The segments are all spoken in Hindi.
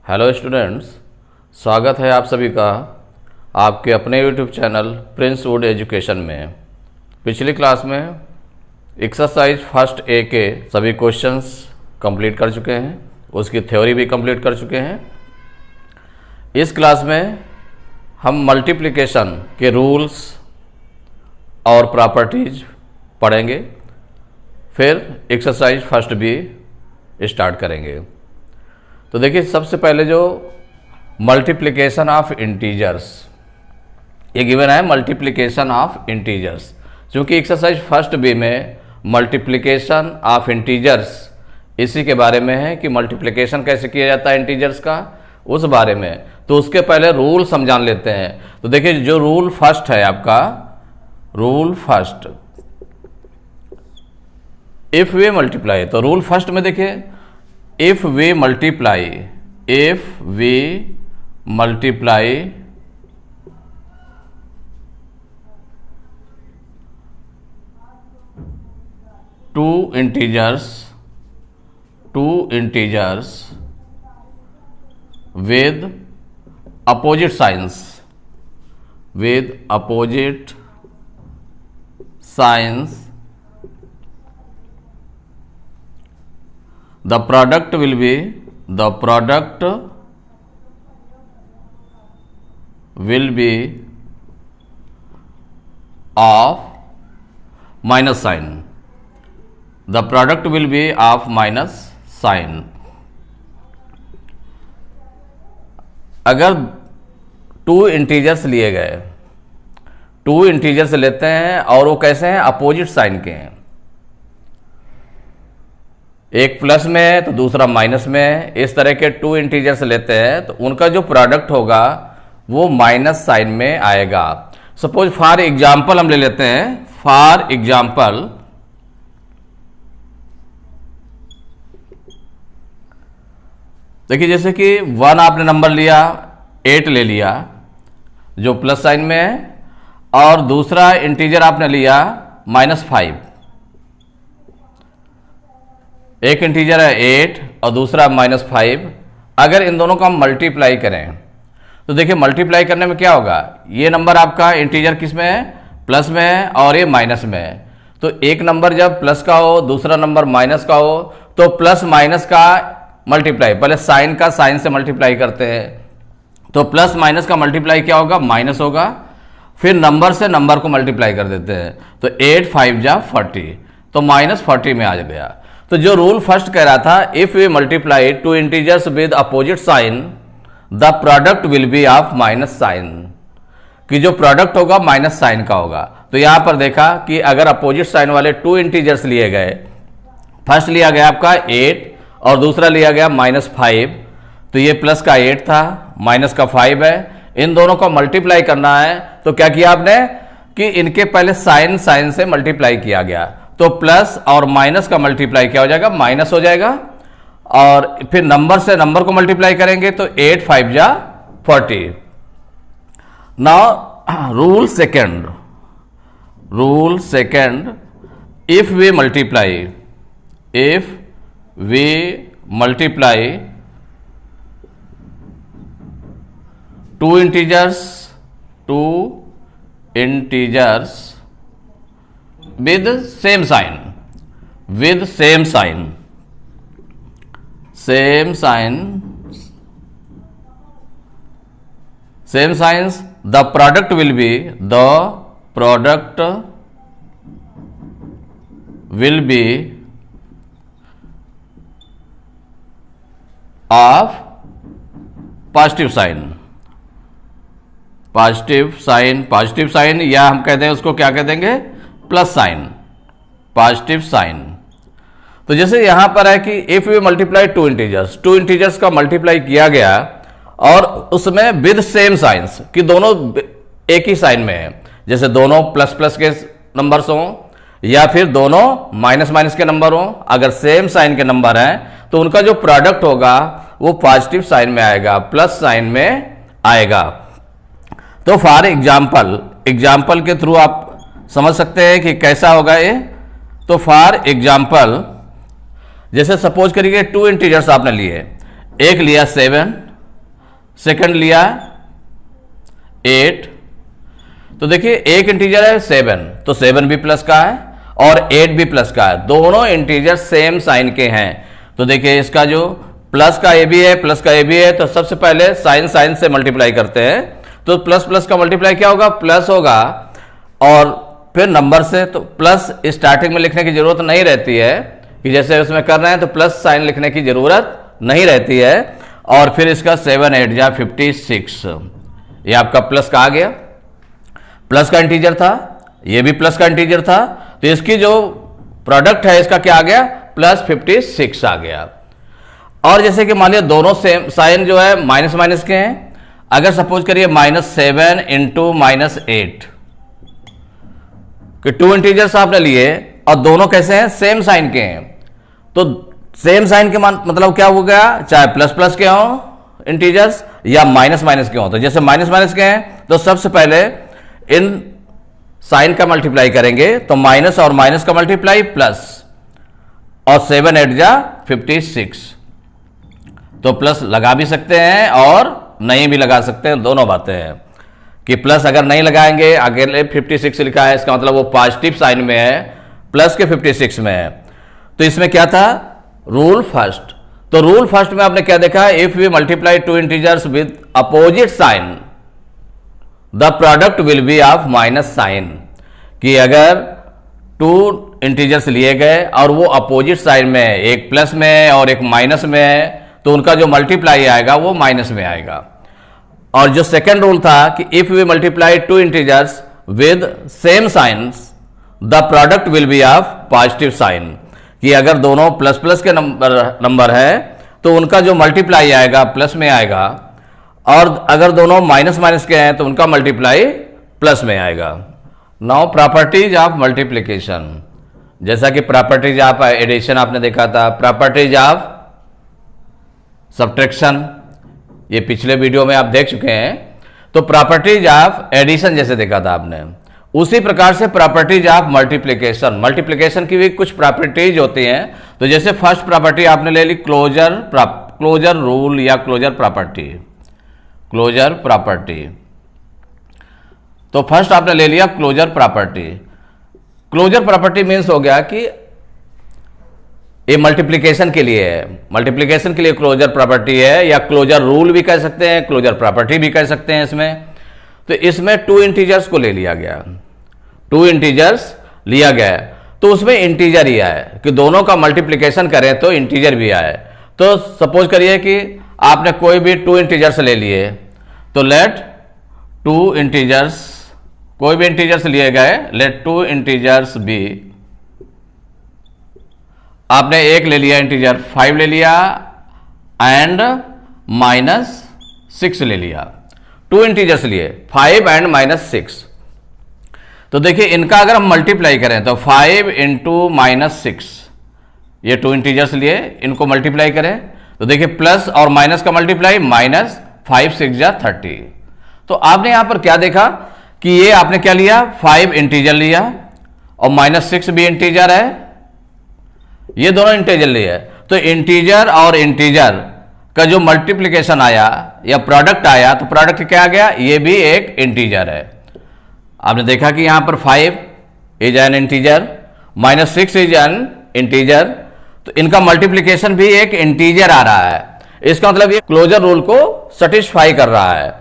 हेलो स्टूडेंट्स, स्वागत है आप सभी का आपके अपने YouTube channel Prince would education में। पिछली क्लास में एक्सरसाइज फर्स्ट ए के सभी क्वेश्चंस कंप्लीट कर चुके हैं, उसकी थ्योरी भी कंप्लीट कर चुके हैं। इस क्लास में हम मल्टीप्लिकेशन के रूल्स और प्रॉपर्टीज पढ़ेंगे, फिर एक्सरसाइज फर्स्ट भी स्टार्ट करेंगे। तो देखिए, सबसे पहले जो मल्टीप्लिकेशन ऑफ इंटीजर्स ये गिवन है, मल्टीप्लिकेशन ऑफ इंटीजर्स। क्योंकि एक्सरसाइज फर्स्ट बी में मल्टीप्लिकेशन ऑफ इंटीजर्स इसी के बारे में है कि मल्टीप्लिकेशन कैसे किया जाता है इंटीजर्स का, उस बारे में। तो उसके पहले रूल समझान लेते हैं। तो देखिए, जो रूल फर्स्ट है आपका, rule first, if way multiply, तो रूल फर्स्ट में देखिए, if we multiply 2 integers with opposite signs, the product will be of minus sign. The product will be of minus sign. अगर 2 इंटीजर्स लिए गए, 2 इंटीजर्स लेते हैं और वो कैसे हैं, अपोजिट साइन के हैं। एक प्लस में है तो दूसरा माइनस में है। इस तरह के 2 इंटीजर्स लेते हैं तो उनका जो प्रोडक्ट होगा वो माइनस साइन में आएगा। सपोज फॉर एग्जाम्पल हम ले लेते हैं, फॉर एग्जाम्पल देखिए, जैसे कि 1 आपने नंबर लिया, 8 ले लिया जो प्लस साइन में है, और दूसरा इंटीजर आपने लिया -5। एक इंटीजर है 8 और दूसरा -5। अगर इन दोनों का हम मल्टीप्लाई करें तो देखिए, मल्टीप्लाई करने में क्या होगा, ये नंबर आपका इंटीजर किस में है, प्लस में है, और ये माइनस में है। तो एक नंबर जब प्लस का हो, दूसरा नंबर माइनस का हो, तो प्लस माइनस का मल्टीप्लाई, पहले साइन का साइन से मल्टीप्लाई करते हैं। तो प्लस माइनस का मल्टीप्लाई क्या होगा, माइनस होगा। फिर नंबर से नंबर को मल्टीप्लाई कर देते हैं, तो 8 5 जा 40, तो -40 में आ गया। तो जो रूल फर्स्ट कह रहा था, if we multiply 2 integers with opposite sign the product will be of minus sign, कि जो प्रोडक्ट होगा माइनस साइन का होगा। तो यहां पर देखा कि अगर अपोजिट साइन वाले 2 इंटीजर्स लिए गए, फर्स्ट लिया गया आपका 8 और दूसरा लिया गया -5, तो ये प्लस का 8 था, माइनस का 5 है। इन दोनों को मल्टीप्लाई करना है तो क्या किया आपने कि इनके पहले साइन से मल्टीप्लाई किया गया, तो प्लस और माइनस का मल्टीप्लाई क्या हो जाएगा, माइनस हो जाएगा। और फिर नंबर से नंबर को मल्टीप्लाई करेंगे तो 8 5 जा 40। Now rule second, if we multiply 2 integers with same signs, the product will be of positive sign, या हम कहते हैं उसको क्या कह देंगे, प्लस साइन, पॉजिटिव साइन। तो जैसे यहां पर है कि इफ वी मल्टीप्लाई 2 इंटीजर्स का मल्टीप्लाई किया गया और उसमें विद सेम साइंस, कि दोनों एक ही साइन में है, जैसे दोनों प्लस प्लस के नंबर्स हों या फिर दोनों माइनस माइनस के नंबर हों। अगर सेम साइन के नंबर हैं तो उनका जो प्रोडक्ट होगा वो पॉजिटिव साइन में आएगा, प्लस साइन में आएगा। तो फॉर एग्जाम्पल के थ्रू आप समझ सकते हैं कि कैसा होगा ये। तो फॉर एग्जाम्पल जैसे सपोज करिए 2 इंटीजर्स आपने लिए, एक लिया 7 सेकंड लिया 8। तो देखिए एक इंटीजर है 7, तो 7 भी प्लस का है और 8 भी प्लस का है, दोनों इंटीजर सेम साइन के हैं। तो देखिए इसका जो प्लस का ए भी है, प्लस का ए भी है, तो सबसे पहले साइन साइन से मल्टीप्लाई करते हैं। तो प्लस प्लस का मल्टीप्लाई क्या होगा, प्लस होगा, और फिर नंबर से तो प्लस स्टार्टिंग में लिखने की जरूरत नहीं रहती है कि जैसे उसमें कर रहे हैं तो प्लस साइन लिखने की जरूरत नहीं रहती है। और फिर इसका 7 8 जा 56, ये आपका प्लस का आ गया, प्लस का इंटीजर था, ये भी प्लस का इंटीजर था, तो इसकी जो प्रोडक्ट है इसका क्या आ गया, प्लस 56 आ गया। और जैसे कि मान लिया दोनों सेम साइन जो है माइनस माइनस के हैं, अगर सपोज करिए -7 इंटू -8 कि 2 इंटीजर्स आपने लिए और दोनों कैसे हैं, सेम साइन के हैं, तो सेम साइन के मतलब क्या हो गया, चाहे प्लस प्लस के हों इंटीजर्स या माइनस माइनस के हों। तो जैसे माइनस माइनस के हैं तो सबसे पहले इन साइन का मल्टीप्लाई करेंगे, तो माइनस और माइनस का मल्टीप्लाई प्लस, और 7 8 जा 56, तो प्लस लगा भी सकते हैं और नहीं भी लगा सकते हैं, दोनों बातें हैं कि प्लस अगर नहीं लगाएंगे, अगले 56 लिखा है, इसका मतलब वो पॉजिटिव साइन में है, प्लस के 56 में है। तो इसमें क्या था, रूल फर्स्ट। तो रूल फर्स्ट में आपने क्या देखा, if we multiply 2 integers with opposite sign the product will be of minus sign, कि अगर 2 इंटीजर्स लिए गए और वो अपोजिट साइन में है, एक प्लस में है और एक माइनस में है, तो उनका जो मल्टीप्लाई आएगा वो माइनस में आएगा। और जो सेकेंड रूल था कि if we multiply 2 integers with same signs the product will be of positive sign, कि अगर दोनों प्लस प्लस के नंबर है तो उनका जो मल्टीप्लाई आएगा प्लस में आएगा, और अगर दोनों माइनस माइनस के हैं तो उनका मल्टीप्लाई प्लस में आएगा। नाउ प्रॉपर्टीज ऑफ मल्टीप्लिकेशन, जैसा कि प्रॉपर्टीज ऑफ एडिशन आपने देखा था, प्रॉपर्टीज ऑफ सब्ट्रैक्शन ये पिछले वीडियो में आप देख चुके हैं। तो प्रॉपर्टीज ऑफ एडिशन जैसे देखा था आपने, उसी प्रकार से प्रॉपर्टीज ऑफ मल्टीप्लिकेशन, मल्टीप्लिकेशन की भी कुछ प्रॉपर्टीज होती हैं। तो जैसे फर्स्ट प्रॉपर्टी आपने ले ली क्लोजर रूल या क्लोजर प्रॉपर्टी, क्लोजर प्रॉपर्टी। तो फर्स्ट आपने ले लिया closure property. Closure property means हो गया कि ये मल्टीप्लिकेशन के लिए है, मल्टीप्लिकेशन के लिए क्लोजर प्रॉपर्टी है, या क्लोजर रूल भी कह सकते हैं, क्लोजर प्रॉपर्टी भी कह सकते हैं इसमें। तो इसमें 2 इंटीजर्स को ले लिया गया, 2 इंटीजर्स लिया गया, तो उसमें इंटीजर ही आए कि दोनों का मल्टीप्लिकेशन करें तो इंटीजर भी आए। तो सपोज करिए कि आपने कोई भी 2 इंटीजर्स ले लिए, तो लेट 2 इंटीजर्स, कोई भी इंटीजर्स लिए गए, लेट 2 इंटीजर्स बी, आपने एक ले लिया इंटीजर 5 ले लिया एंड -6 ले लिया, 2 इंटीजर्स लिए 5 एंड -6। तो देखिए इनका अगर हम मल्टीप्लाई करें तो 5 इंटू -6, ये 2 इंटीजर्स लिए, इनको मल्टीप्लाई करें तो देखिए प्लस और माइनस का मल्टीप्लाई, -5 6 जा 30। तो आपने यहां पर क्या देखा कि ये आपने क्या लिया, 5 इंटीजर लिया और -6 भी इंटीजर है, ये दोनों इंटीजर लिए। तो इंटीजर और इंटीजर का जो मल्टीप्लिकेशन आया या प्रोडक्ट आया, तो प्रोडक्ट क्या आ गया, ये भी एक इंटीजर है। आपने देखा कि यहां पर 5 is an integer, -6 is an integer, तो इनका मल्टीप्लिकेशन भी एक इंटीजर आ रहा है। इसका मतलब ये क्लोजर रूल को सेटिस्फाई कर रहा है।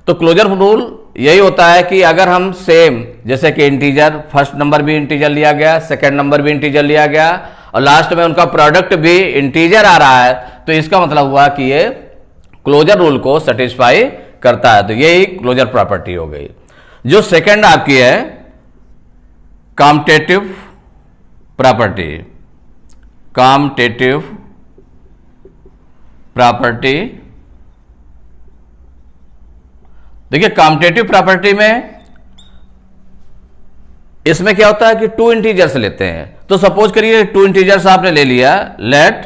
तो क्लोजर रूल यही होता है कि अगर हम सेम, जैसे कि इंटीजर, फर्स्ट नंबर भी इंटीजर लिया गया, सेकंड नंबर भी इंटीजर लिया गया और लास्ट में उनका प्रोडक्ट भी इंटीजर आ रहा है, तो इसका मतलब हुआ कि ये क्लोजर रूल को सेटिस्फाई करता है। तो यही क्लोजर प्रॉपर्टी हो गई। जो सेकंड आपकी है कॉम्टेटिव प्रॉपर्टी, कॉम्टेटिव प्रॉपर्टी, देखिए कॉम्टेटिव प्रॉपर्टी में इसमें क्या होता है कि 2 इंटीजर्स लेते हैं। तो सपोज करिए 2 इंटीजर्स आपने ले लिया, let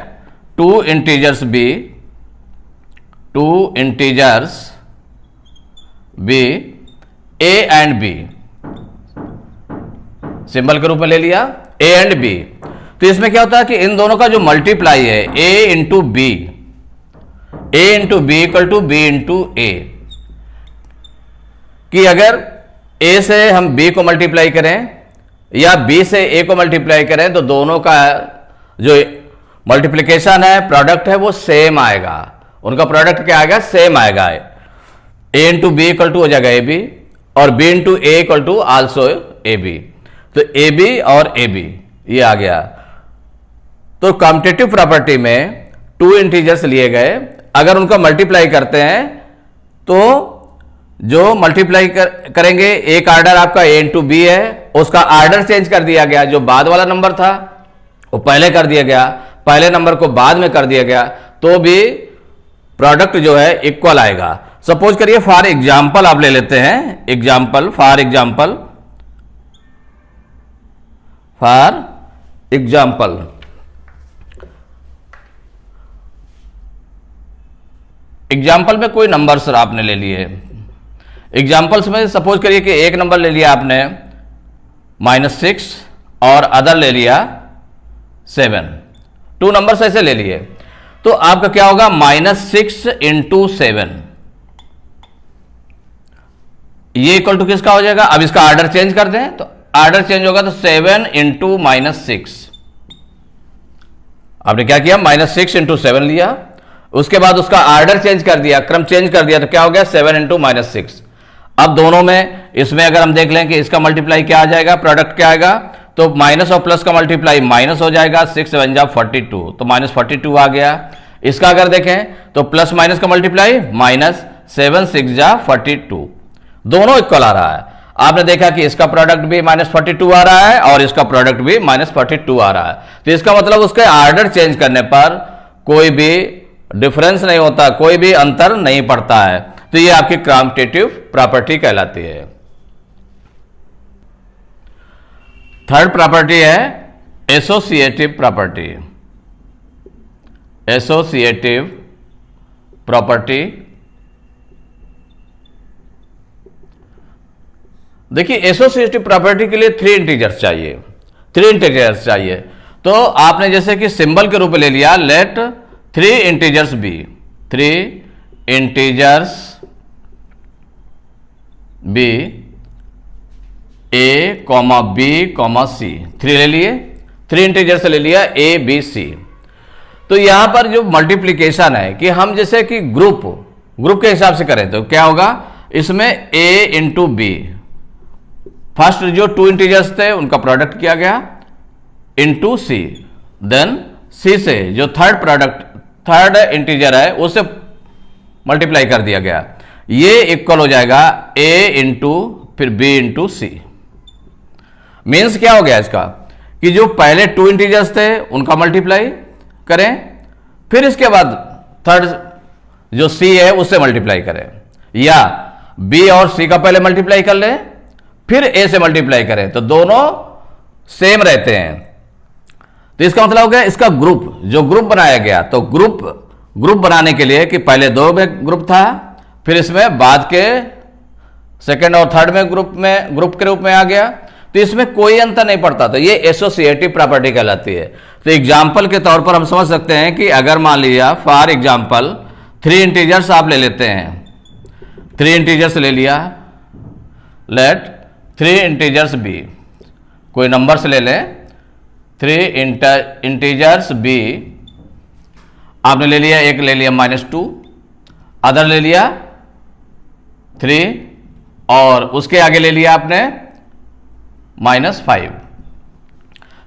2 integers be, 2 integers B a and b, symbol के रूप में ले लिया ए एंड बी। तो इसमें क्या होता है कि इन दोनों का जो मल्टीप्लाई है A into B, a into B equal to B into A, कि अगर a से हम b को मल्टीप्लाई करें या b से a को मल्टीप्लाई करें तो दोनों का जो मल्टीप्लिकेशन है, प्रोडक्ट है, वो सेम आएगा। उनका प्रोडक्ट क्या आएगा? सेम आएगा। a into B equal to हो जाएगा ए बी और b into a equal to also a b. तो ए बी और ए बी ये आ गया। तो कॉम्पिटिटिव प्रॉपर्टी में टू इंटीजर्स लिए गए, अगर उनका मल्टीप्लाई करते हैं तो जो मल्टीप्लाई करेंगे, एक आर्डर आपका a इंटू बी है, उसका आर्डर चेंज कर दिया गया। जो बाद वाला नंबर था वो पहले कर दिया गया, पहले नंबर को बाद में कर दिया गया, तो भी प्रोडक्ट जो है इक्वल आएगा। सपोज करिए फॉर एग्जाम्पल आप ले लेते हैं, एग्जाम्पल फॉर एग्जाम्पल एग्जाम्पल में कोई नंबर्स आपने ले लिए। एग्जाम्पल्स में सपोज करिए कि एक नंबर ले लिया आपने -6 और अदर ले लिया 7, 2 नंबर्स ऐसे ले लिए, तो आपका क्या होगा? -6 इंटू 7, ये इक्वल टू किसका हो जाएगा? अब इसका ऑर्डर चेंज कर दें तो ऑर्डर चेंज होगा, तो 7 इंटू -6। आपने क्या किया? -6 इंटू 7 लिया, उसके बाद उसका ऑर्डर चेंज कर दिया, क्रम चेंज कर दिया, तो क्या हो गया? 7 इंटू -6। अब दोनों में, इसमें अगर हम देख लें कि इसका मल्टीप्लाई क्या आ जाएगा, प्रोडक्ट क्या आएगा, तो माइनस और प्लस का मल्टीप्लाई माइनस हो जाएगा, 6 7 जा 42, तो -42 आ गया। इसका अगर देखें तो प्लस माइनस का मल्टीप्लाई -7 6 जा 42, दोनों इक्वल आ रहा है। आपने देखा कि इसका प्रोडक्ट भी -42 आ रहा है और इसका प्रोडक्ट भी -42 आ रहा है, तो इसका मतलब उसके ऑर्डर चेंज करने पर कोई भी डिफरेंस नहीं होता, कोई भी अंतर नहीं पड़ता है। तो ये आपकी कॉम्पिटिटिव प्रॉपर्टी कहलाती है। थर्ड प्रॉपर्टी है एसोसिएटिव प्रॉपर्टी। एसोसिएटिव प्रॉपर्टी, देखिए एसोसिएटिव प्रॉपर्टी के लिए 3 इंटीजर्स चाहिए, 3 इंटीजर्स चाहिए। तो आपने जैसे कि सिंबल के रूप में ले लिया, let 3 integers B, 3 integers B A comma B comma C, 3 ले लिए, 3 इंटीजर्स ले लिया ए बी सी। तो यहां पर जो मल्टीप्लीकेशन है कि हम जैसे कि ग्रुप के हिसाब से करें तो क्या होगा? इसमें a इंटू बी, फर्स्ट जो 2 इंटीजर्स थे उनका प्रोडक्ट किया गया, इंटू सी, देन सी से जो थर्ड इंटीजर है उससे मल्टीप्लाई कर दिया गया, ये इक्वल हो जाएगा a इंटू फिर b इंटू सी। मीन्स क्या हो गया इसका कि जो पहले 2 इंटीजर्स थे उनका मल्टीप्लाई करें, फिर इसके बाद थर्ड जो c है उससे मल्टीप्लाई करें, या b और c का पहले मल्टीप्लाई कर लें फिर a से मल्टीप्लाई करें, तो दोनों सेम रहते हैं। तो इसका मतलब हो गया इसका ग्रुप, जो ग्रुप बनाया गया, तो ग्रुप बनाने के लिए कि पहले 2 में ग्रुप था, फिर इसमें बाद के सेकंड और थर्ड में ग्रुप के रूप में आ गया, तो इसमें कोई अंतर नहीं पड़ता, तो ये एसोसिएटिव प्रॉपर्टी कहलाती है। तो एग्जाम्पल के तौर पर हम समझ सकते हैं कि अगर मान लिया फॉर एग्जाम्पल 3 इंटीजर्स आप ले लेते हैं, 3 इंटीजर्स ले लिया, लेट 3 इंटीजर्स बी, कोई नंबर्स ले लें, 3 इंटीजर्स बी आपने ले लिया, एक ले लिया -2, अदर ले लिया 3 और उसके आगे ले लिया आपने -5।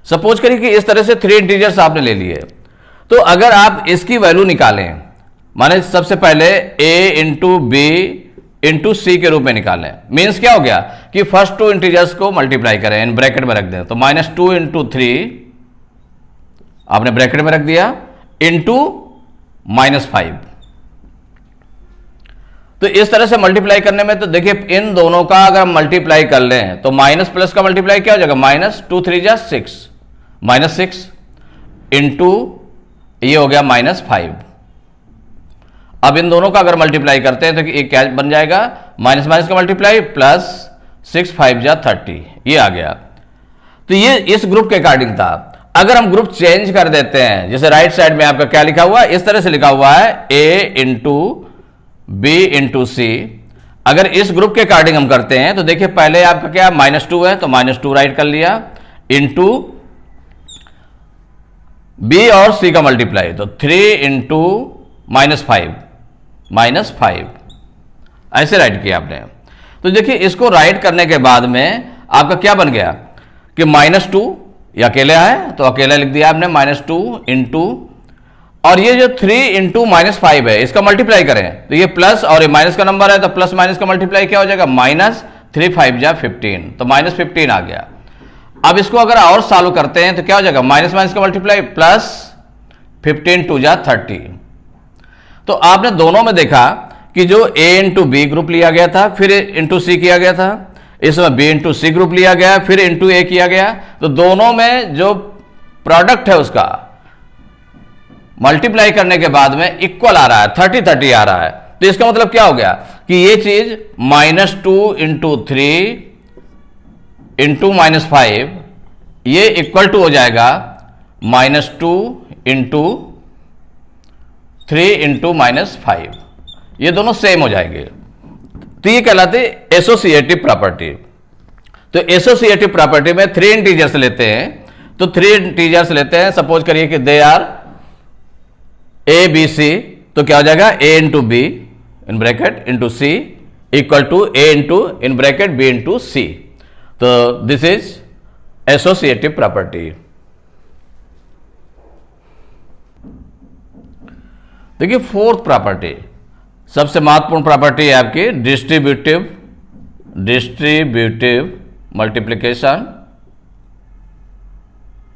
सपोज करिए कि इस तरह से 3 इंटीजर्स आपने ले लिए, तो अगर आप इसकी वैल्यू निकालें, माने सबसे पहले a इंटू बी इंटू सी के रूप में निकालें, मीन्स क्या हो गया कि फर्स्ट 2 इंटीजर्स को मल्टीप्लाई करें, इन ब्रैकेट में रख दें, तो -2 इंटू 3 आपने ब्रैकेट में रख दिया, इंटू -5। तो इस तरह से मल्टीप्लाई करने में, तो देखिए इन दोनों का अगर मल्टीप्लाई कर लें तो माइनस प्लस का मल्टीप्लाई क्या हो जाएगा, -2 3 जा 6, -6 इंटू ये हो गया -5। अब इन दोनों का अगर मल्टीप्लाई करते हैं तो ये क्या बन जाएगा, माइनस माइनस का मल्टीप्लाई प्लस 6 5 जा 30, ये आ गया। तो ये इस ग्रुप के अकॉर्डिंग था। अगर हम ग्रुप चेंज कर देते हैं, जैसे राइट साइड में आपका क्या लिखा हुआ है, इस तरह से लिखा हुआ है A इंटू बी इंटू सी, अगर इस ग्रुप के अकॉर्डिंग हम करते हैं तो देखिए पहले आपका क्या -2 है तो -2 राइट कर लिया, इंटू बी और सी का मल्टीप्लाई तो 3 इंटू -5 ऐसे राइट किया आपने। तो देखिए इसको राइट करने के बाद में आपका क्या बन गया कि -2 ये अकेला है तो अकेला लिख दिया आपने, -2 इंटू, और ये जो 3 इंटू -5 है इसका मल्टीप्लाई करें तो ये प्लस और ये माइनस का नंबर है तो प्लस माइनस का मल्टीप्लाई क्या हो जाएगा, -3 5 जा 15 तो -15 आ गया। अब इसको अगर और सॉल्व करते हैं तो क्या हो जाएगा, माइनस माइनस का मल्टीप्लाई प्लस 15 2 जा 30। तो आपने दोनों में देखा कि जो A इंटू बी ग्रुप लिया गया था फिर इंटू सी किया गया था, इसमें B इंटू सी ग्रुप लिया गया फिर इंटू A किया गया, तो दोनों में जो प्रोडक्ट है उसका मल्टीप्लाई करने के बाद में इक्वल आ रहा है, 30 आ रहा है। तो इसका मतलब क्या हो गया कि ये चीज -2 इंटू 3 इंटू -5 ये इक्वल टू हो जाएगा -2 इंटू 3 इंटू -5, ये दोनों सेम हो जाएंगे। तो ये कहलाते एसोसिएटिव प्रॉपर्टी। तो एसोसिएटिव प्रॉपर्टी में 3 इंटीजर्स लेते हैं, तो 3 इंटीजर्स लेते हैं, सपोज करिए कि they R A B C, तो क्या हो जाएगा A into B in bracket into C equal to A into in bracket B into C. तो दिस इज एसोसिएटिव प्रॉपर्टी। देखिए फोर्थ प्रॉपर्टी सबसे महत्वपूर्ण प्रॉपर्टी है आपकी distributive multiplication,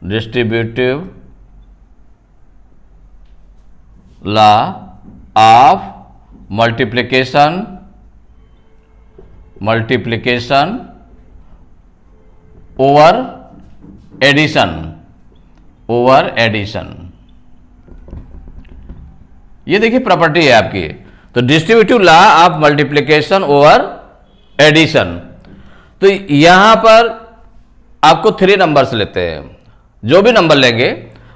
distributive law of multiplication over addition. ये देखिए प्रॉपर्टी है आपकी। तो distributive law of multiplication over addition, तो यहां पर आपको 3 नंबर्स लेते हैं, जो भी नंबर लेंगे,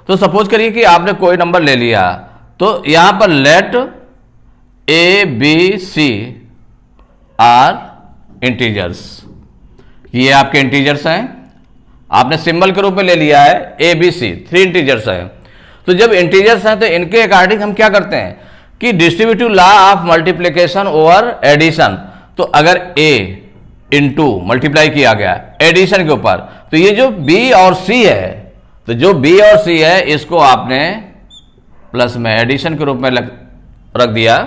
तो सपोज करिए कि आपने कोई नंबर ले लिया, तो यहां पर let A B C are integers, ये आपके इंटीजर्स हैं, आपने सिंबल के रूप में ले लिया है A B C, 3 इंटीजर्स हैं। तो जब इंटीजर्स हैं तो इनके अकॉर्डिंग हम क्या करते हैं कि distributive law of multiplication over addition, तो अगर A इंटू मल्टीप्लाई किया गया एडिशन के ऊपर, तो ये जो B और C है, तो जो B और C है इसको आपने प्लस में एडिशन के रूप में रख दिया,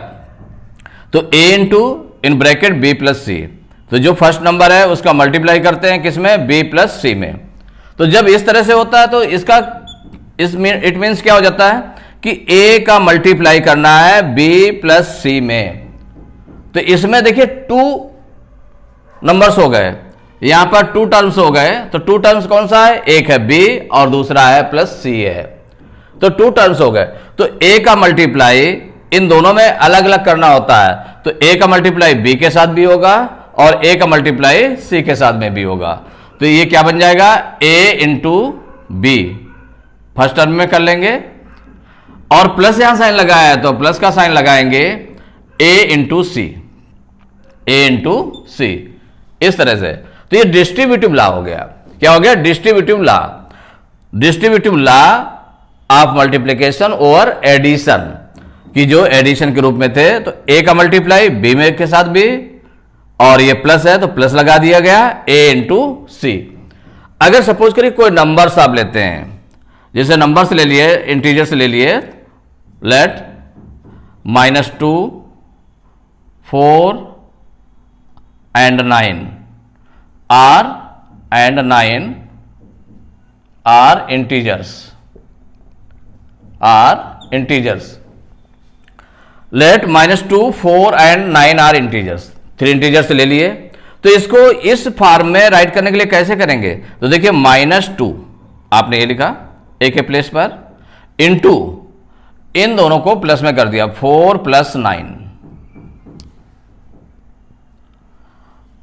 तो A into in bracket B plus C, तो जो फर्स्ट नंबर है उसका मल्टीप्लाई करते हैं किसमें, B प्लस C में। तो जब इस तरह से होता है तो इसका इट मीन्स क्या हो जाता है कि A का मल्टीप्लाई करना है B प्लस C में। तो इसमें देखिए 2 नंबर्स हो गए, यहां पर 2 टर्म्स हो गए, तो 2 टर्म्स कौन सा है, एक है B और दूसरा है प्लस C है, तो 2 टर्म्स हो गए। तो A का मल्टीप्लाई इन दोनों में अलग अलग करना होता है, तो A का मल्टीप्लाई B के साथ भी होगा और A का मल्टीप्लाई C के साथ में भी होगा। तो ये क्या बन जाएगा, A into b first term में कर लेंगे, और प्लस यहां साइन लगाया है तो प्लस का साइन लगाएंगे A इंटू सी, इस तरह से। तो ये डिस्ट्रीब्यूटिव लॉ हो गया। क्या हो गया, distributive law of multiplication over addition, कि जो एडिशन के रूप में थे तो A का मल्टीप्लाई B में के साथ भी, और ये प्लस है तो प्लस लगा दिया गया A इंटू सी। अगर सपोज करिए कोई नंबर्स आप लेते हैं, जैसे नंबर्स ले लिए, इंटीजर्स ले लिए, late -2 4 and 9 are integers, let -2 4 and 9 are integers, 3 integers ले लिए। तो इसको इस फॉर्म में राइट करने के लिए कैसे करेंगे, तो देखिए -2 आपने ये लिखा A के प्लेस पर, इंटू इन दोनों को प्लस में कर दिया 4 प्लस 9,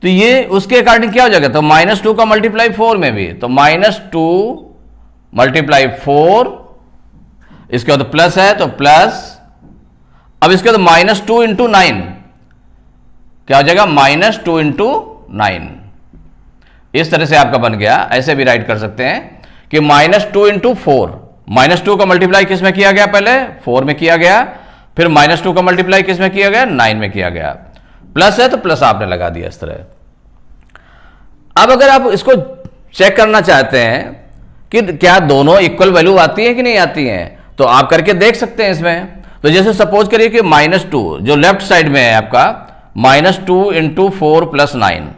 तो ये उसके अकॉर्डिंग क्या हो जाएगा, तो -2 का मल्टीप्लाई 4 में भी, तो -2 मल्टीप्लाई 4, इसके बाद प्लस है तो प्लस, अब इसके बाद -2 इंटू 9, क्या हो जाएगा -2 इंटू 9। इस तरह से आपका बन गया। ऐसे भी राइट कर सकते हैं कि -2 इंटू 4, -2 का मल्टीप्लाई किस में किया गया, पहले 4 में किया गया, फिर -2 का मल्टीप्लाई किस में किया गया, 9 में किया गया, प्लस है तो प्लस आपने लगा दिया इस तरह। अब अगर आप इसको चेक करना चाहते हैं कि क्या दोनों इक्वल वैल्यू आती है कि नहीं आती हैं, तो आप करके देख सकते हैं इसमें। तो जैसे सपोज करिए कि -2 जो लेफ्ट साइड में है आपका, -2 इंटू 4 प्लस 9,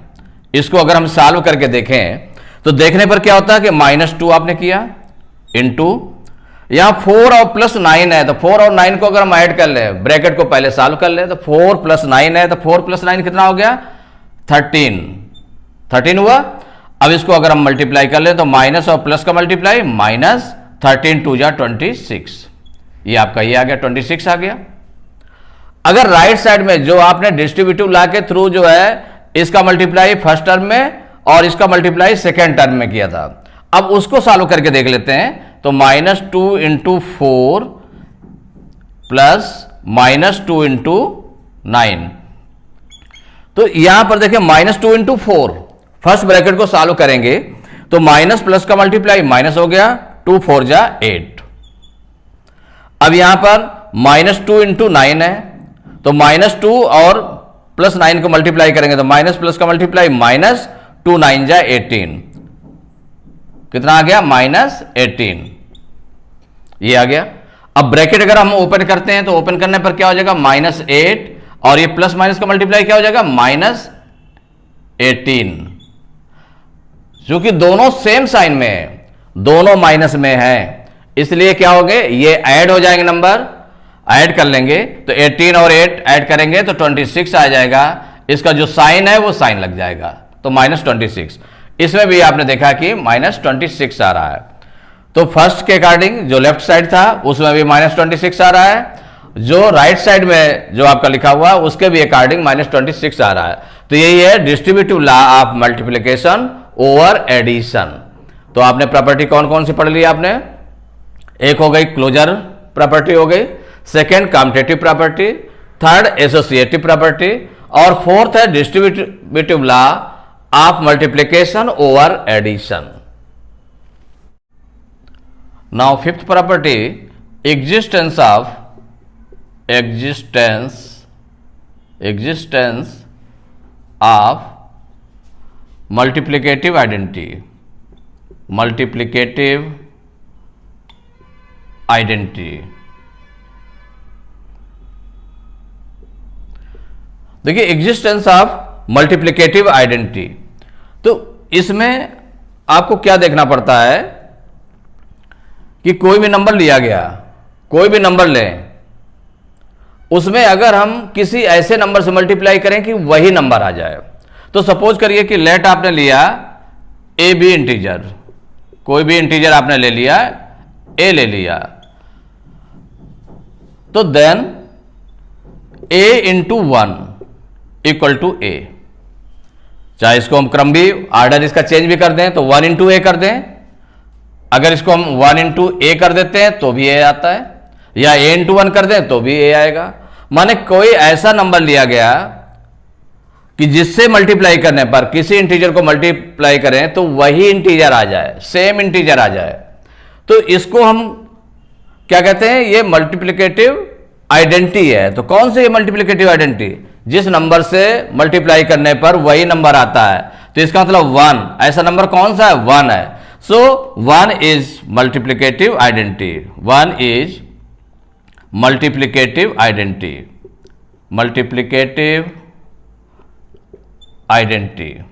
इसको अगर हम सॉल्व करके देखें तो देखने पर क्या होता है कि -2 आपने किया इंटू, यहां 4 और प्लस 9 है, तो 4 और 9 को अगर हम ऐड कर लें, ब्रैकेट को पहले सॉल्व कर लें, तो 4 प्लस 9 है, तो 4 प्लस 9 कितना हो गया, 13 हुआ। अब इसको अगर हम मल्टीप्लाई कर लें तो माइनस और प्लस का मल्टीप्लाई, -13 2 जा 26, ये आपका ये आ गया 26 आ गया। अगर राइट साइड में जो आपने डिस्ट्रीब्यूटिव ला के थ्रू जो है इसका मल्टीप्लाई फर्स्ट टर्म में और इसका मल्टीप्लाई सेकेंड टर्म में किया था, अब उसको सॉल्व करके देख लेते हैं। तो -2 इंटू 4 प्लस -2 इंटू 9, तो यहां पर देखिए -2 इंटू 4, फर्स्ट ब्रैकेट को सॉल्व करेंगे तो माइनस प्लस का मल्टीप्लाई माइनस हो गया, 2 4 जा 8। अब यहां पर -2 इंटू 9 है, तो -2 और प्लस 9 को मल्टीप्लाई करेंगे तो माइनस प्लस का मल्टीप्लाई -2 9 जा 18, कितना आ गया, -18, ये आ गया। अब ब्रैकेट अगर हम ओपन करते हैं तो ओपन करने पर क्या हो जाएगा, -8 और ये प्लस माइनस का मल्टीप्लाई क्या हो जाएगा, -18। क्योंकि दोनों सेम साइन में है, दोनों माइनस में है, इसलिए क्या हो गए, ये ऐड हो जाएंगे, नंबर ऐड कर लेंगे तो 18 और 8 ऐड करेंगे तो 26 आ जाएगा। इसका जो साइन है वो साइन लग जाएगा, तो -26। इसमें भी आपने देखा कि -26 आ रहा है। तो फर्स्ट के अकॉर्डिंग जो लेफ्ट साइड था उसमें भी -26 आ रहा है, जो राइट साइड में जो आपका लिखा हुआ है उसके भी अकॉर्डिंग -26 आ रहा है। तो यही है distributive law of multiplication over addition. तो आपने प्रॉपर्टी कौन कौन सी पढ़ ली आपने, एक हो गई क्लोजर प्रॉपर्टी हो गई, second commutative property, third associative property, और फोर्थ है distributive law of multiplication over addition. Now fifth property, existence of multiplicative identity, देखिए एग्जिस्टेंस ऑफ मल्टीप्लिकेटिव आइडेंटिटी। तो इसमें आपको क्या देखना पड़ता है कि कोई भी नंबर लिया गया, कोई भी नंबर लें, उसमें अगर हम किसी ऐसे नंबर से मल्टीप्लाई करें कि वही नंबर आ जाए। तो सपोज करिए कि लेट आपने लिया ए बी इंटीजर, कोई भी इंटीजर आपने ले लिया, ए ले लिया, तो then A into 1 equal to A. चाहे इसको हम क्रम भी, ऑर्डर इसका चेंज भी कर दें तो 1 इंटू ए कर दें, अगर इसको हम 1 इंटू ए कर देते हैं तो भी ए आता है, या ए इंटू 1 कर दें तो भी ए आएगा। माने कोई ऐसा नंबर लिया गया कि जिससे मल्टीप्लाई करने पर किसी इंटीजर को मल्टीप्लाई करें तो वही इंटीजर आ जाए, सेम इंटीजर आ जाए, तो इसको हम क्या कहते हैं, ये मल्टीप्लिकेटिव आइडेंटिटी है। तो कौन सी मल्टीप्लिकेटिव आइडेंटिटी, जिस नंबर से मल्टीप्लाई करने पर वही नंबर आता है। तो इसका मतलब 1, ऐसा नंबर कौन सा है, 1 है। सो 1 is multiplicative identity, 1 is multiplicative identity, multiplicative identity.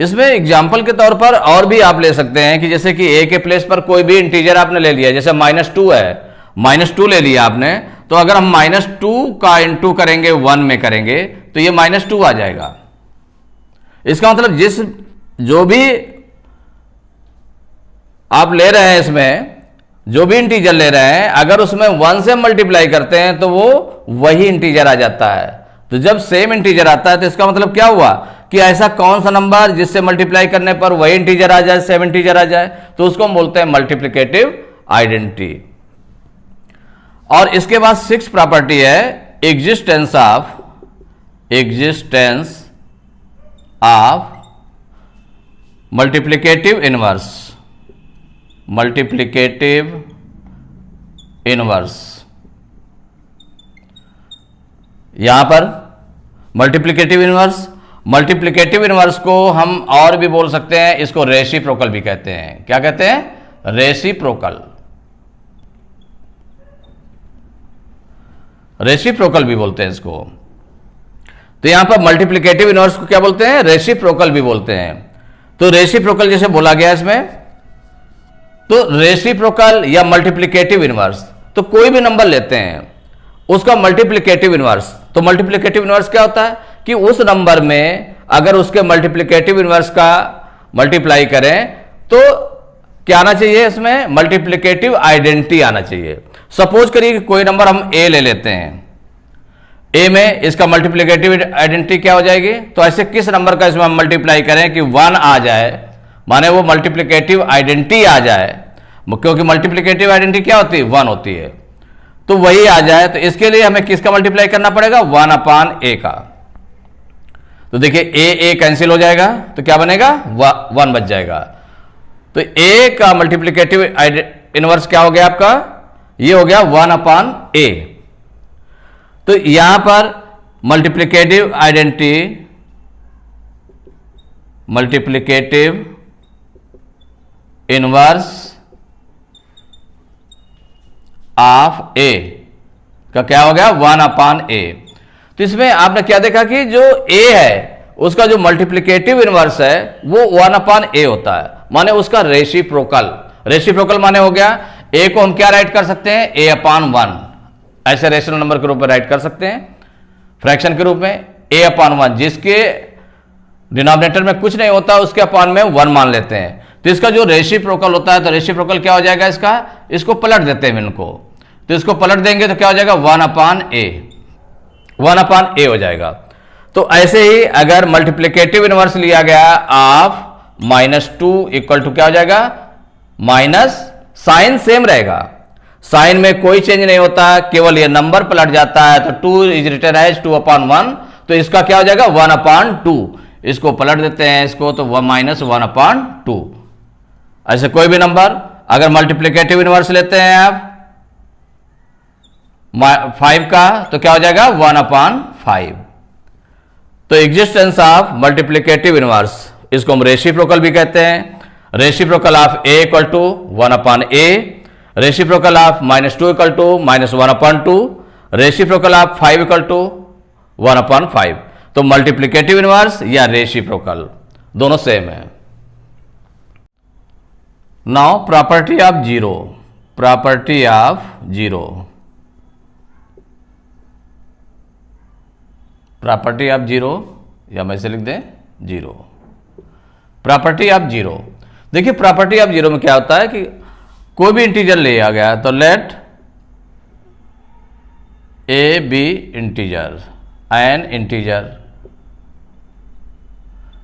इसमें एग्जाम्पल के तौर पर और भी आप ले सकते हैं कि जैसे कि ए के प्लेस पर कोई भी इंटीजर आपने ले लिया, जैसे -2 है, -2 ले लिया आपने, तो अगर हम -2 का इंटू करेंगे 1 में करेंगे तो ये -2 आ जाएगा। इसका मतलब जो भी आप ले रहे हैं, इसमें जो भी इंटीजर ले रहे हैं, अगर उसमें 1 से मल्टीप्लाई करते हैं तो वो वही इंटीजर आ जाता है। तो जब सेम इंटीजर आता है तो इसका मतलब क्या हुआ कि ऐसा कौन सा नंबर जिससे मल्टीप्लाई करने पर वही इंटीजर आ जाए, सेम इंटीजर आ जाए, तो उसको हम बोलते हैं मल्टीप्लिकेटिव आइडेंटिटी। और इसके बाद 6th प्रॉपर्टी है एग्जिस्टेंस ऑफ मल्टीप्लिकेटिव इनवर्स। यहां पर मल्टीप्लिकेटिव इनवर्स को हम और भी बोल सकते हैं, इसको रेसिप्रोकल भी कहते हैं। क्या कहते हैं? रेसिप्रोकल भी बोलते हैं इसको। तो यहां पर मल्टीप्लिकेटिव इनवर्स को क्या बोलते हैं? रेसिप्रोकल भी बोलते हैं। तो रेसिप्रोकल जैसे बोला गया इसमें, तो रेसिप्रोकल या मल्टीप्लिकेटिव इनवर्स, तो कोई भी नंबर लेते हैं उसका मल्टीप्लिकेटिव इनवर्स। तो मल्टीप्लिकेटिव इनवर्स क्या होता है कि उस नंबर में अगर उसके मल्टीप्लिकेटिव इनवर्स का मल्टीप्लाई करें तो क्या आना चाहिए? इसमें मल्टीप्लिकेटिव आइडेंटिटी आना चाहिए। सपोज करिए कि कोई नंबर हम ए ले लेते हैं, ए में इसका मल्टीप्लिकेटिव आइडेंटिटी क्या हो जाएगी? तो ऐसे किस नंबर का इसमें हम मल्टीप्लाई करें कि 1 आ जाए, माने वो मल्टीप्लिकेटिव आइडेंटिटी आ जाए, क्योंकि मल्टीप्लिकेटिव आइडेंटिटी क्या होती है? 1 होती है, तो वही आ जाए। तो इसके लिए हमें किसका मल्टीप्लाई करना पड़ेगा? 1/a का। तो देखिए ए कैंसिल हो जाएगा, तो क्या बनेगा? 1 बच जाएगा। तो ए का मल्टीप्लिकेटिव इनवर्स क्या हो गया आपका? ये हो गया 1/a। तो यहां पर मल्टीप्लिकेटिव इनवर्स ऑफ ए का क्या हो गया? 1/a। तो इसमें आपने क्या देखा कि जो a है उसका जो मल्टीप्लिकेटिव इनवर्स है वो 1/a होता है, माने उसका रेसिप्रोकल माने हो गया a को हम क्या राइट कर सकते हैं? a/1 ऐसे रेशनल नंबर के रूप में राइट कर सकते हैं, फ्रैक्शन के रूप में a/1, जिसके डिनोमिनेटर में कुछ नहीं होता उसके अपान में 1 मान लेते हैं। तो इसका जो रेसिप्रोकल होता है, तो रेसिप्रोकल क्या हो जाएगा इसको पलट देते हैं इनको। तो इसको पलट देंगे तो क्या हो जाएगा? 1/a हो जाएगा। तो ऐसे ही अगर मल्टीप्लिकेटिव इनवर्स लिया गया ऑफ -2 इक्वल टू क्या हो जाएगा? माइनस, साइन सेम रहेगा, साइन में कोई चेंज नहीं होता, केवल ये नंबर पलट जाता है। तो 2 इज रिटन एज 2/1, तो इसका क्या हो जाएगा? 1/2। इसको पलट देते हैं इसको, तो -1/2। ऐसे कोई भी नंबर अगर मल्टीप्लिकेटिव इनवर्स लेते हैं आप 5 का, तो क्या हो जाएगा? 1/5। तो एग्जिस्टेंस ऑफ मल्टीप्लिकेटिव इनवर्स, इसको हम रेसिप्रोकल भी कहते हैं। Reciprocal of a equal to 1/a, reciprocal of -2 equal to -1/2, reciprocal of 5 equal to 1/5। तो मल्टीप्लिकेटिव इनवर्स या रेसिप्रोकल दोनों सेम है। Now property of zero. Property of zero या मैं इसे लिख दें जीरो। प्रॉपर्टी ऑफ जीरो, देखिए प्रॉपर्टी ऑफ जीरो में क्या होता है कि कोई भी इंटीजर लिया गया, तो let a b integer, n integer,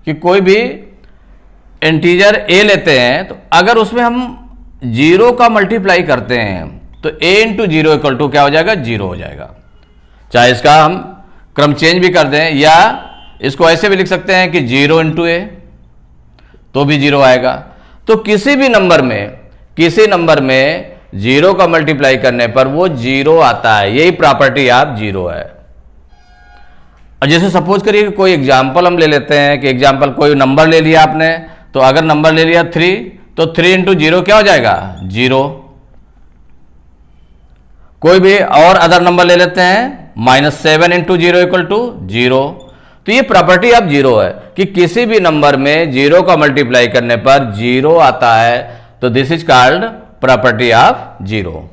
कि कोई भी इंटीजर ए लेते हैं, तो अगर उसमें हम जीरो का मल्टीप्लाई करते हैं तो a into zero equal to क्या हो जाएगा? जीरो हो जाएगा। चाहे इसका हम क्रम चेंज भी कर दें या इसको ऐसे भी लिख सकते हैं कि 0 इंटू ए, तो भी जीरो आएगा। तो किसी नंबर में जीरो का मल्टीप्लाई करने पर वो जीरो आता है, यही प्रॉपर्टी ऑफ जीरो है। और जैसे सपोज करिए कि कोई एग्जाम्पल हम ले लेते हैं कि एग्जाम्पल कोई नंबर ले लिया आपने, तो अगर नंबर ले लिया 3, तो 3 इंटू जीरो क्या हो जाएगा? 0। कोई भी और अदर नंबर ले लेते हैं, -7 इंटू जीरो इक्वल टू 0। तो ये प्रॉपर्टी ऑफ जीरो है कि किसी भी नंबर में जीरो का मल्टीप्लाई करने पर जीरो आता है, तो this is called property of zero.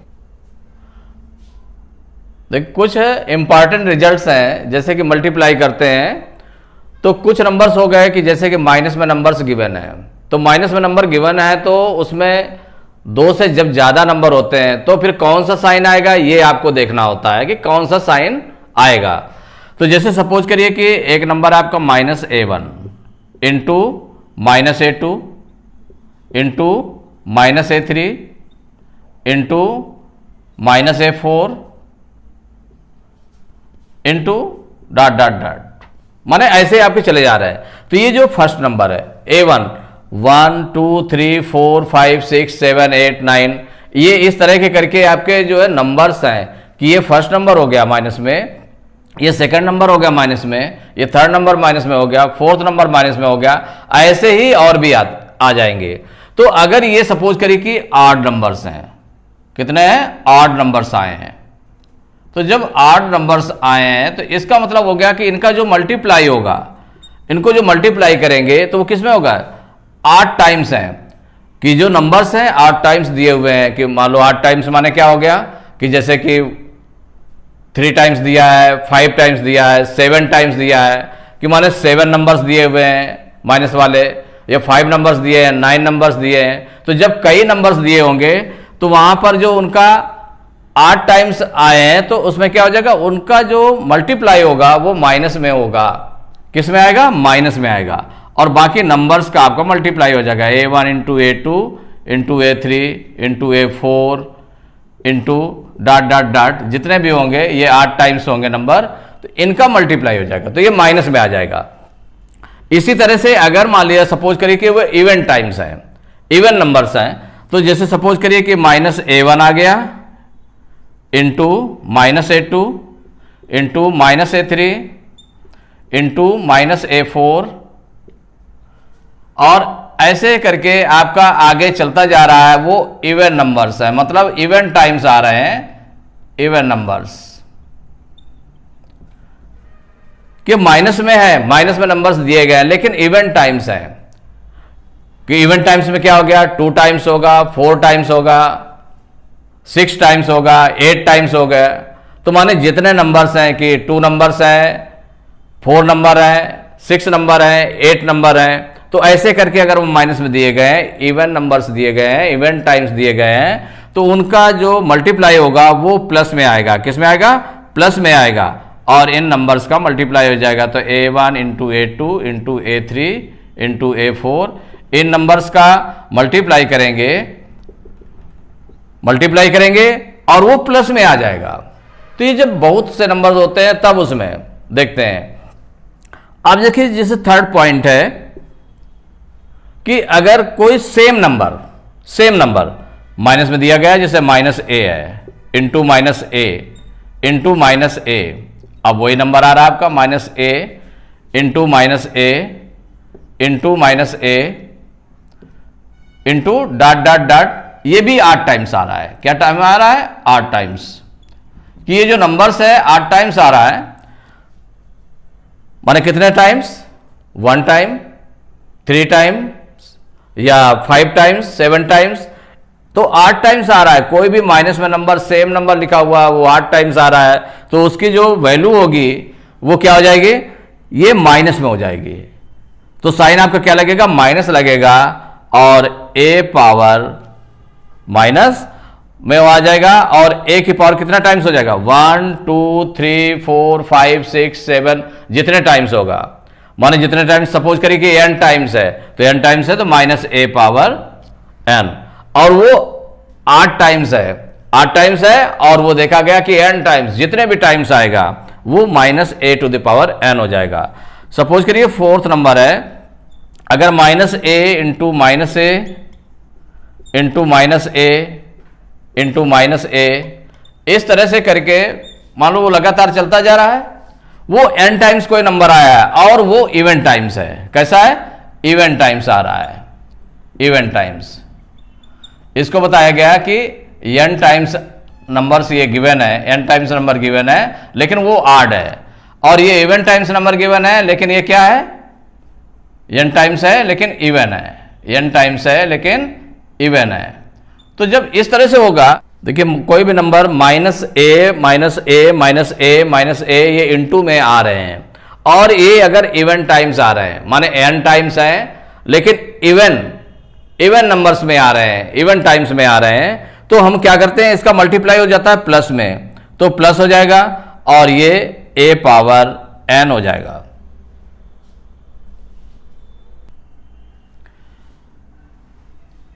देख कुछ इंपॉर्टेंट रिजल्ट्स हैं, जैसे कि मल्टीप्लाई करते हैं तो कुछ नंबर्स हो गए कि जैसे कि माइनस में नंबर्स गिवन है, तो माइनस में नंबर गिवन है तो उसमें 2 से जब ज्यादा नंबर होते हैं तो फिर कौन सा साइन आएगा ये आपको देखना होता है कि कौन सा साइन आएगा। तो जैसे सपोज करिए कि एक नंबर आपका -A1, into -a2 into -a3 into -a4 into dot dot dot, माने ऐसे आपके चले जा रहे हैं। तो ये जो फर्स्ट नंबर है a1 1 2 3 4 5 6 7 8 9, ये इस तरह के करके आपके जो है नंबर्स हैं कि ये फर्स्ट नंबर हो गया माइनस में, ये सेकंड नंबर हो गया माइनस में, ये थर्ड नंबर माइनस में हो गया, फोर्थ नंबर माइनस में हो गया, ऐसे ही और भी आ जाएंगे। तो अगर ये सपोज करिए कि 8 नंबर्स हैं, कितने हैं 8 नंबर्स आए हैं, तो जब 8 नंबर्स आए हैं तो इसका मतलब हो गया कि इनका जो मल्टीप्लाई होगा, इनको जो मल्टीप्लाई करेंगे तो वो किस में होगा 8 टाइम्स हैं, कि जो नंबर्स हैं 8 टाइम्स दिए हुए हैं, कि मान लो 8 टाइम्स माने क्या हो गया कि जैसे कि 3 टाइम्स दिया है, 5 टाइम्स दिया है, 7 टाइम्स दिया है, कि माने 7 नंबर्स दिए हुए हैं माइनस वाले, या 5 नंबर्स दिए हैं, 9 नंबर्स दिए हैं। तो जब कई नंबर्स दिए होंगे तो वहां पर जो उनका 8 टाइम्स आए हैं तो उसमें क्या हो जाएगा, उनका जो मल्टीप्लाई होगा वो माइनस में होगा, किस में आएगा माइनस में आएगा, और बाकी नंबर्स का आपका मल्टीप्लाई हो जाएगा a1 into a2 into a3 into a4 into dot dot dot, जितने भी होंगे ये 8 टाइम्स होंगे नंबर, तो इनका मल्टीप्लाई हो जाएगा, तो ये माइनस में आ जाएगा। इसी तरह से अगर मान लिया सपोज करिए कि वो इवन टाइम्स हैं, इवन नंबर्स हैं, तो जैसे सपोज करिए कि -a1 आ गया into -a2 into -a3 into -a4, और ऐसे करके आपका आगे चलता जा रहा है, वो इवन नंबर्स है, मतलब इवन टाइम्स आ रहे हैं, इवन नंबर्स कि माइनस में है, माइनस में नंबर्स दिए गए हैं लेकिन इवन टाइम्स है, कि इवन टाइम्स में क्या हो गया 2 टाइम्स होगा, 4 टाइम्स होगा, 6 टाइम्स होगा, 8 टाइम्स हो गए। तो माने जितने नंबर्स हैं कि 2 नंबर्स हैं, 4 नंबर हैं, 6 नंबर हैं, 8 नंबर हैं, तो ऐसे करके अगर वो माइनस में दिए गए हैं, इवन नंबर्स दिए गए हैं, इवन टाइम्स दिए गए हैं, तो उनका जो मल्टीप्लाई होगा वो प्लस में आएगा, किस में आएगा प्लस में आएगा, और इन नंबर्स का मल्टीप्लाई हो जाएगा। तो a1 into a2 into a3 into a4, इन नंबर्स का मल्टीप्लाई करेंगे और वो प्लस में आ जाएगा। तो ये जब बहुत से नंबर्स होते हैं तब उसमें देखते हैं। अब देखिए जैसे थर्ड पॉइंट है कि अगर कोई सेम नंबर माइनस में दिया गया है, जैसे -a है इंटू -a इंटू -a, अब वही नंबर आ रहा है आपका -a into -a into -a into dot dot dot, ये भी 8 टाइम्स आ रहा है। क्या टाइम आ रहा है 8 टाइम्स, कि ये जो नंबर्स है 8 टाइम्स आ रहा है, माने कितने टाइम्स 1 टाइम, 3 टाइम या 5 टाइम्स, 7 टाइम्स, तो 8 टाइम्स आ रहा है। कोई भी माइनस में नंबर सेम नंबर लिखा हुआ है वो 8 टाइम्स आ रहा है, तो उसकी जो वैल्यू होगी वो क्या हो जाएगी, ये माइनस में हो जाएगी। तो साइन आपका क्या लगेगा माइनस लगेगा, और a पावर माइनस में आ जाएगा, और a की पावर कितना टाइम्स हो जाएगा 1 2 3 4 5 6 7, जितने टाइम्स होगा, माने जितने टाइम्स सपोज करिए कि n टाइम्स है, तो n टाइम्स है तो -a पावर n, और वो 8 टाइम्स है, और वो देखा गया कि n टाइम्स, जितने भी टाइम्स आएगा वो -a to the power n हो जाएगा। सपोज करिए फोर्थ नंबर है, अगर -a into -a into -a into -a, इस तरह से करके मान लो वो लगातार चलता जा रहा है, वो n टाइम्स कोई नंबर आया है और वो इवन टाइम्स है। कैसा है इवन टाइम्स आ रहा है, इवन टाइम्स। इसको बताया गया कि n टाइम्स नंबर्स ये गिवन है, n टाइम्स नंबर गिवन है लेकिन वो ऑड है, और ये इवन टाइम्स नंबर गिवन है लेकिन ये क्या है n टाइम्स है लेकिन इवन है, n टाइम्स है लेकिन इवन है। तो जब इस तरह से होगा, देखिए कोई भी नंबर -a ये इनटू में आ रहे हैं, और ये अगर इवन टाइम्स आ रहे हैं, माने n टाइम्स है लेकिन इवन नंबर्स में आ रहे हैं, इवन टाइम्स में आ रहे हैं, तो हम क्या करते हैं इसका मल्टीप्लाई हो जाता है प्लस में, तो प्लस हो जाएगा और ये a पावर n हो जाएगा।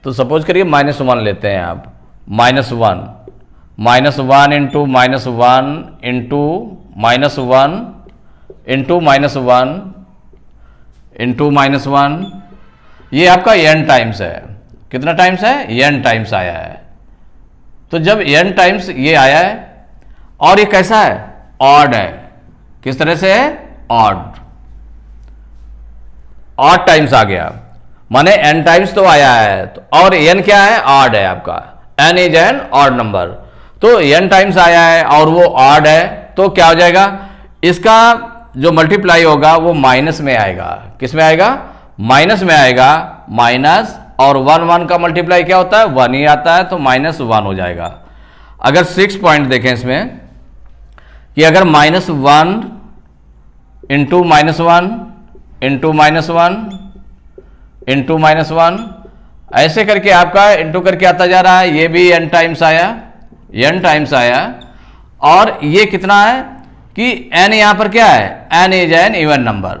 तो सपोज करिए -1 लेते हैं आप, -1 -1 इंटू -1 इंटू -1 इंटू -1 इंटू -1, ये आपका n टाइम्स है। कितना टाइम्स है? n टाइम्स आया है। तो जब n टाइम्स ये आया है और ये कैसा है? ऑड है। किस तरह से है? ऑड टाइम्स आ गया, माने n टाइम्स तो आया है, तो और n क्या है? ऑड है आपका, n is an odd number. तो n टाइम्स आया है और वो ऑड है, तो क्या हो जाएगा? इसका जो मल्टीप्लाई होगा वो माइनस में आएगा। किस में आएगा? माइनस में आएगा। माइनस और 1 का मल्टीप्लाई क्या होता है? 1 ही आता है, तो -1 हो जाएगा। अगर 6 पॉइंट देखें इसमें कि अगर -1 इंटू -1 इंटू -1 इंटू -1 ऐसे करके आपका इंटू करके आता जा रहा है। ये भी n टाइम्स आया, n टाइम्स आया। और ये कितना है कि n यहां पर क्या है? n is an even number.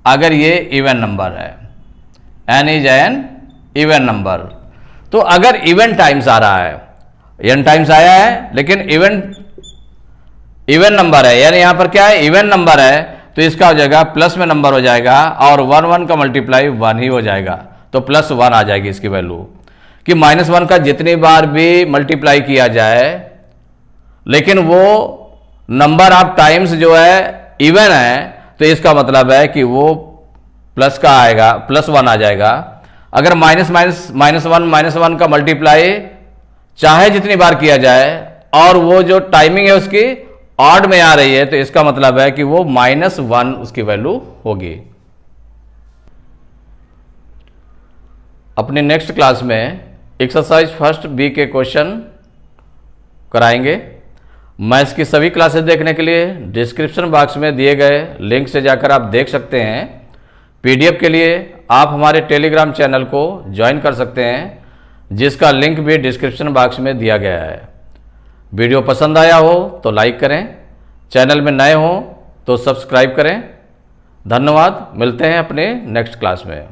अगर ये इवन नंबर है, n is an even number, तो अगर इवन टाइम्स आ रहा है, n टाइम्स आया है लेकिन इवन नंबर है, यानी यहां पर क्या है? इवन नंबर है, तो इसका हो जाएगा प्लस में नंबर हो जाएगा और 1 का मल्टीप्लाई 1 ही हो जाएगा, तो +1 आ जाएगी इसकी वैल्यू। कि -1 का जितनी बार भी मल्टीप्लाई किया जाए लेकिन वो नंबर ऑफ टाइम्स जो है इवन है, तो इसका मतलब है कि वो प्लस का आएगा, +1 आ जाएगा। अगर -1 का मल्टीप्लाई चाहे जितनी बार किया जाए और वो जो टाइमिंग है उसकी ऑड में आ रही है, तो इसका मतलब है कि वो -1 उसकी वैल्यू होगी। अपने नेक्स्ट क्लास में एक्सरसाइज फर्स्ट बी के क्वेश्चन कराएंगे। मैथ्स की सभी क्लासेस देखने के लिए डिस्क्रिप्शन बॉक्स में दिए गए लिंक से जाकर आप देख सकते हैं। पीडीएफ के लिए आप हमारे टेलीग्राम चैनल को ज्वाइन कर सकते हैं, जिसका लिंक भी डिस्क्रिप्शन बॉक्स में दिया गया है। वीडियो पसंद आया हो तो लाइक करें, चैनल में नए हो तो सब्सक्राइब करें। धन्यवाद, मिलते हैं अपने नेक्स्ट क्लास में।